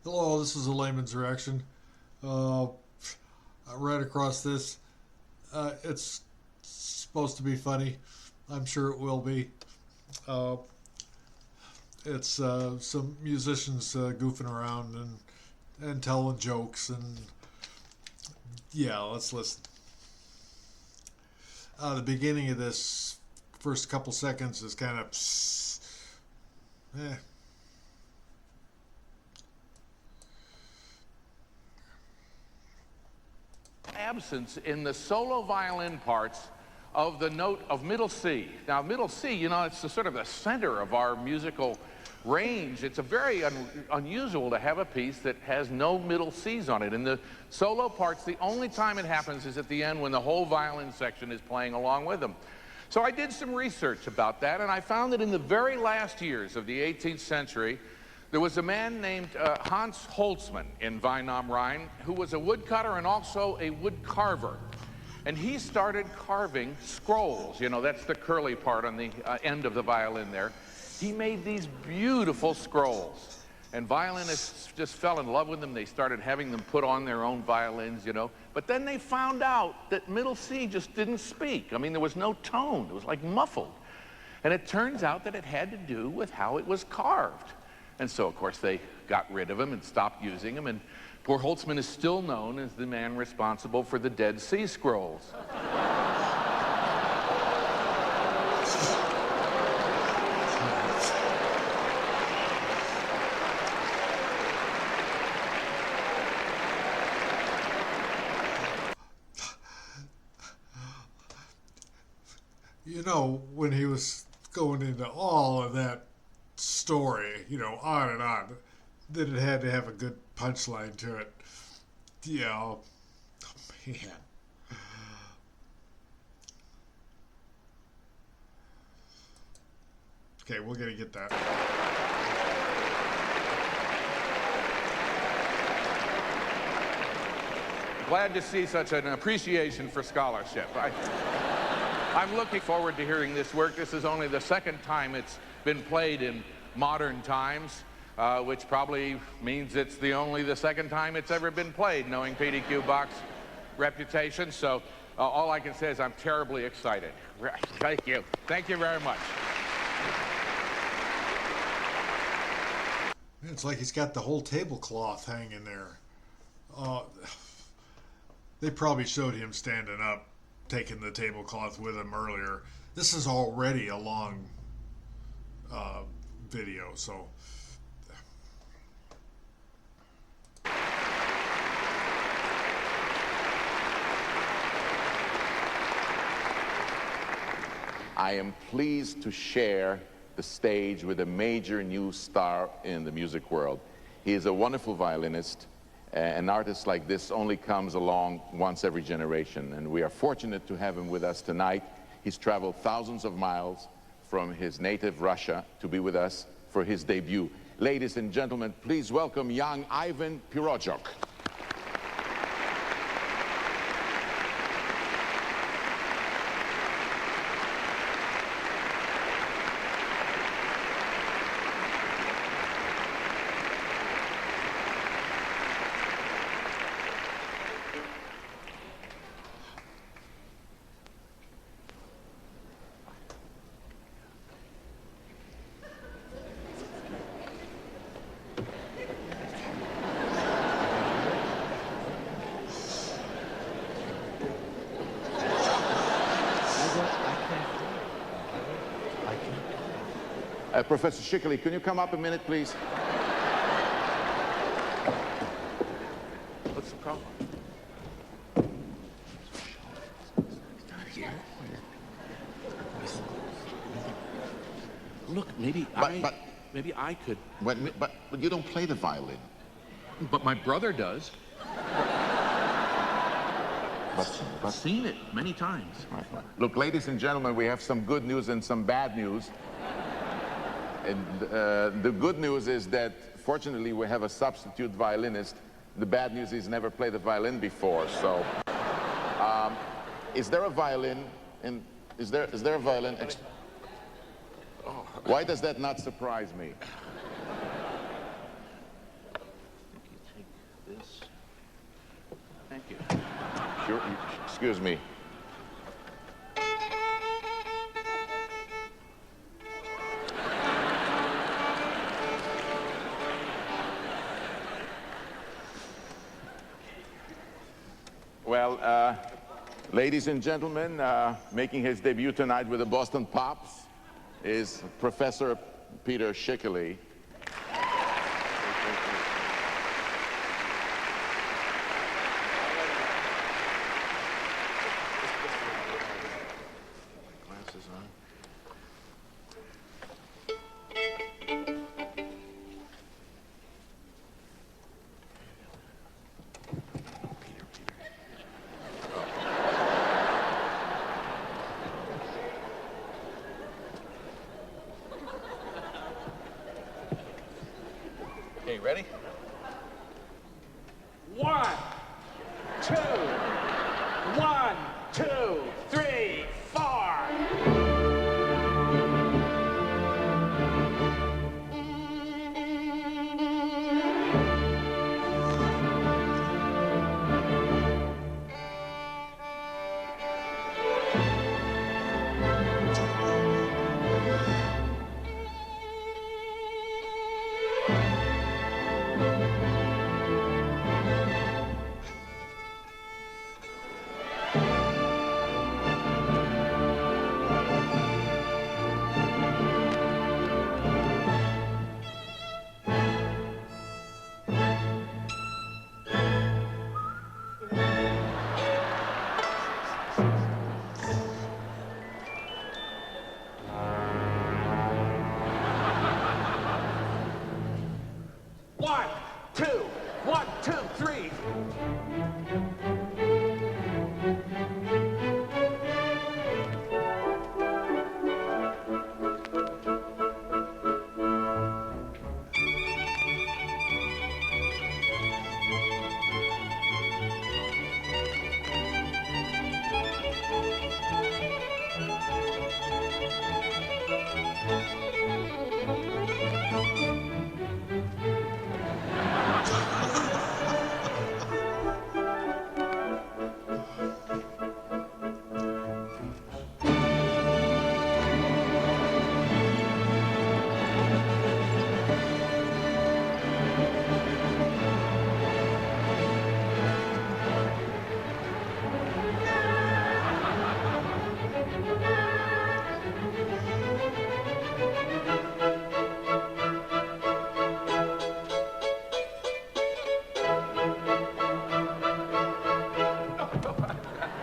Hello, this is a layman's reaction. Uh, right across this, it's supposed to be funny. I'm sure it will be. Uh, it's some musicians goofing around and telling jokes, and yeah, let's listen. The beginning of this first couple seconds is kind of eh. Absence in the solo violin parts of the note of middle C. Now, middle C, you know, it's the sort of the center of our musical range. It's a very unusual to have a piece that has no middle Cs on it. In the solo parts, the only time it happens is at the end when the whole violin section is playing along with them. So I did some research about that, and I found that in the very last years of the 18th century, there was a man named Hans Holtzmann in Wein am Rhein who was a woodcutter and also a wood carver. And he started carving scrolls. You know, that's the curly part on the end of the violin there. He made these beautiful scrolls. And violinists just fell in love with them. They started having them put on their own violins, you know. But then they found out that middle C just didn't speak. I mean, there was no tone. It was like muffled. And it turns out that it had to do with how it was carved. And so, of course, they got rid of him and stopped using him, and poor Holtzmann is still known as the man responsible for the Dead Sea Scrolls. You know, when he was going into all of that story, you know, on and on, then it had to have a good punchline to it. Yeah, oh, man. Okay, we're gonna get that. Glad to see such an appreciation for scholarship. I'm looking forward to hearing this work. This is only the second time it's been played in modern times, which probably means it's the second time it's ever been played, knowing P.D.Q. Bach's reputation. So all I can say is I'm terribly excited. Thank you. Thank you very much. It's like he's got the whole tablecloth hanging there. They probably showed him standing up, taking the tablecloth with him earlier. This is already a long video, so I am pleased to share the stage with a major new star in the music world. He is a wonderful violinist. An artist like this only comes along once every generation, and we are fortunate to have him with us tonight. He's traveled thousands of miles from his native Russia to be with us for his debut. Ladies and gentlemen, please welcome young Ivan Pirojok. Professor Schickele, can you come up a minute, please? What's the problem? Look, maybe I could. But you don't play the violin. But my brother does. But I've seen it many times. right. Look, ladies and gentlemen, we have some good news and some bad news. And the good news is that, fortunately, we have a substitute violinist. The bad news is he's never played the violin before. So, is there a violin? Is there a violin? Why does that not surprise me? Excuse me. Well, ladies and gentlemen, making his debut tonight with the Boston Pops is Professor Peter Schickele. Glasses on. Okay, ready? 1, 2, 1, 2, 3, 4. One, two, 1, 2, 3.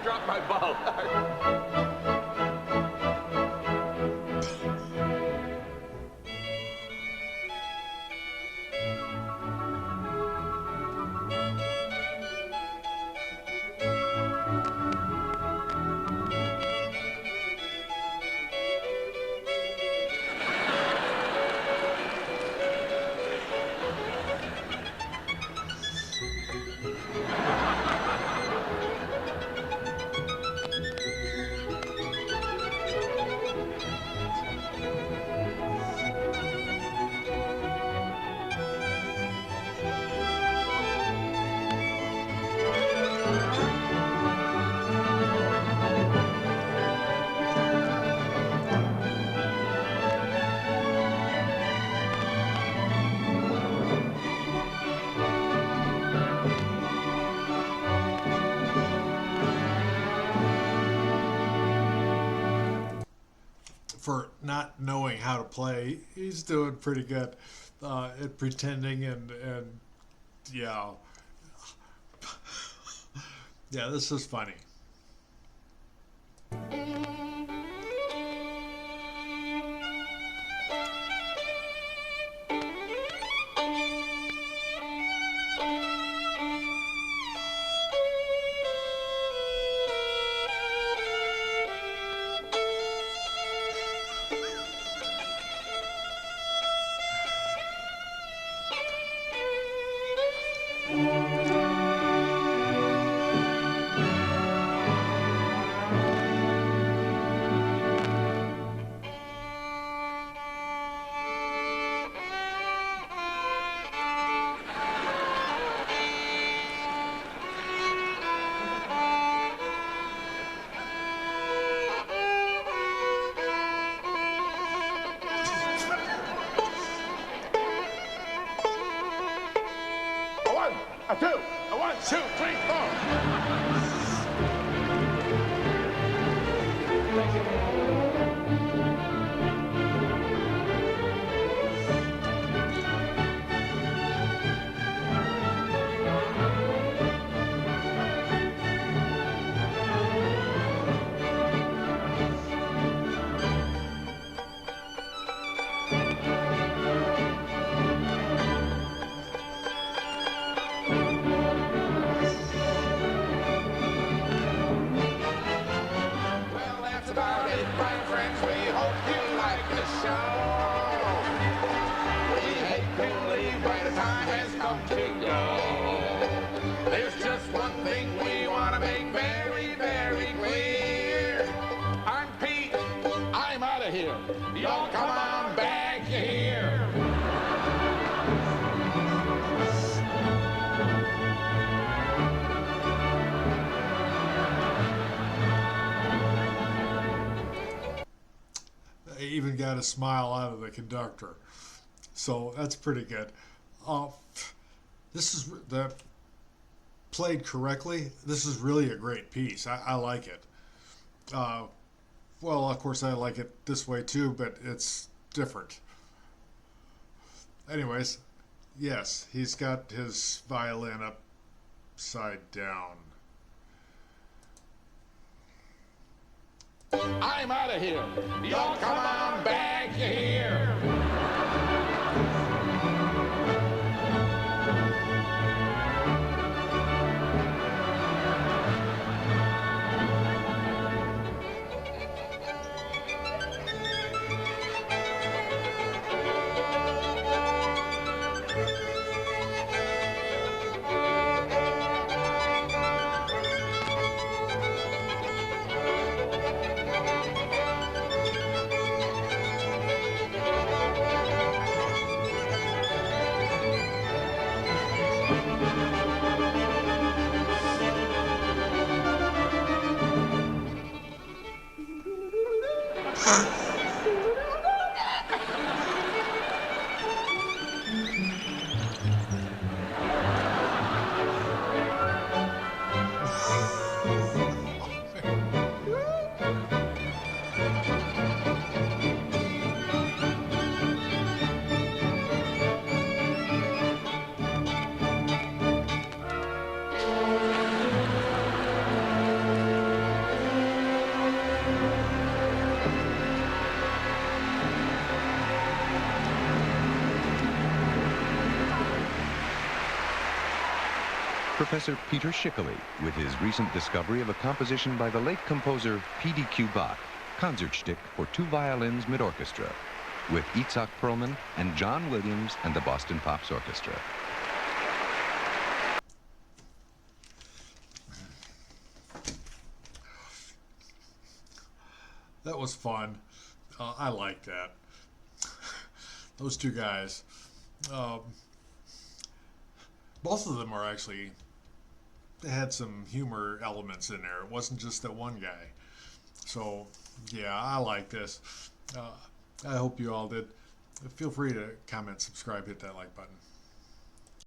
Drop my bow. For not knowing how to play, he's doing pretty good at pretending and yeah. Yeah, this is funny. A 2, a 1, 2, 3, 4. Well, that's about it, my friends. We hope you like the show. We hate to leave, but the time has come to go. There's just one thing we want to make very, very clear. I'm Pete. I'm out of here. Y'all come on back here. I even got a smile out of the conductor. So that's pretty good. This is the played correctly. This is really a great piece. I like it. Well, of course, I like it this way too, but it's different. Anyways, yes, he's got his violin upside down. I'm out of here. Y'all come on back here. Professor Peter Schickele with his recent discovery of a composition by the late composer P.D.Q. Bach, Konzertschtick for 2 violins mid-orchestra, with Itzhak Perlman and John Williams and the Boston Pops Orchestra. That was fun. I like that. Those two guys. Both of them are actually, they had some humor elements in there. It wasn't just that one guy. So, yeah, I like this. I hope you all did. Feel free to comment, subscribe, hit that like button.